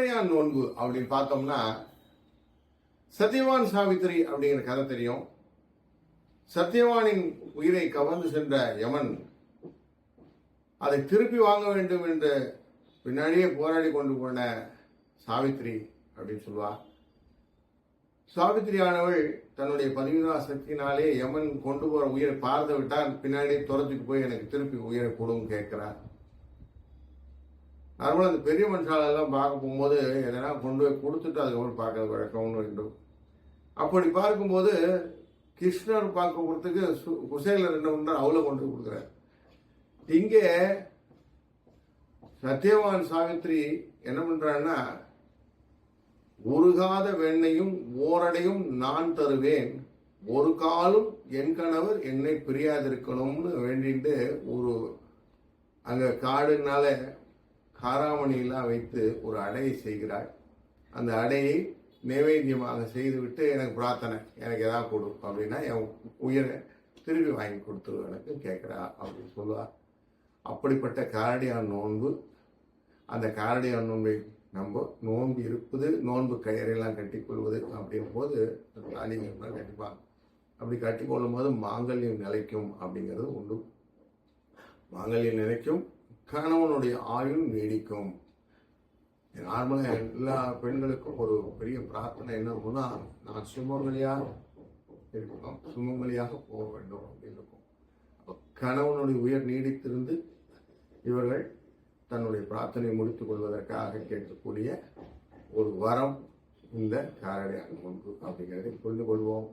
காரடையான் நோன்பு அப்படின்னு பார்த்தோம்னா, சத்யவான் சாவித்திரி அப்படிங்கிற கதை தெரியும். சத்யவானின் உயிரை கவர்ந்து சென்ற யமன் அதை திருப்பி வாங்க வேண்டும் என்று பின்னாடியே போராடி கொண்டு போன சாவித்திரி அப்படின்னு சொல்லுவா. சாவித்திரியானவள் தன்னுடைய பதிவிதா சக்தினாலே யமன் கொண்டு போற உயிரை பார்த்து விட்டால் பின்னாடி துரத்துக்கு போய் எனக்கு திருப்பி உயிரை கொடுன்னு கேட்கிறார். நார்மலாக அந்த பெரிய மனுஷாலெல்லாம் பார்க்க போகும்போது எதனா கொண்டு போய் கொடுத்துட்டு அதுக்கப்புறம் பார்க்கறது வழக்கம்னு வேண்டும். அப்படி பார்க்கும்போது கிருஷ்ணர் பார்க்க கொடுத்துக்கு குசேலர் என்ன பண்றார், அவளை கொண்டு போய் கொடுக்குறார். இங்கே சத்யவான் சாவித்திரி என்ன பண்றான்னா, உருகாத வெண்ணையும் ஓரடையும் நான் தருவேன், ஒரு காலும் என் கணவர் என்னை பிரியாதிருக்கணும்னு வேண்டிட்டு ஒரு அங்க காடுனால காராமணியெல்லாம் வைத்து ஒரு அடையை செய்கிறாள். அந்த அடையை நைவேத்தியமாக செய்துவிட்டு எனக்கு பிரார்த்தனை, எனக்கு எதாவது கொடு அப்படின்னா என் உயிரை திருப்பி வாங்கி கொடுத்துரு எனக்கு கேட்குறா அப்படின்னு சொல்லுவா. அப்படிப்பட்ட காரடியான் நோன்பு. அந்த காரடியான் நோன்பை நம்ம நோன்பு இருப்பது, நோன்பு கயிறையெல்லாம் கட்டிக்கொள்வது அப்படிங்கும் போது தாலிங்கள்லாம் கட்டிப்பாங்க. அப்படி கட்டிக்கொள்ளும் போது மாங்கல்யம் நிலைக்கும் அப்படிங்கிறது உண்டு. மாங்கல்யம் நிலைக்கும், கணவனுடைய ஆயுள் நீடிக்கும். நார்மலாக எல்லா பெண்களுக்கும் ஒரு பெரிய பிரார்த்தனை என்ன இருக்கும்னா, நான் சுமங்கலியாக இருக்கணும், சுமங்கலியாக போக வேண்டும் அப்படின்னு இருக்கும். அப்போ கணவனுடைய உயர் நீடித்திருந்து இவர்கள் தன்னுடைய பிரார்த்தனை முடித்துக் கொள்வதற்காக கேட்கக்கூடிய ஒரு வரம் இந்த காரடையான் நோன்பு அப்படிங்கிறதை புரிந்து கொள்வோம்.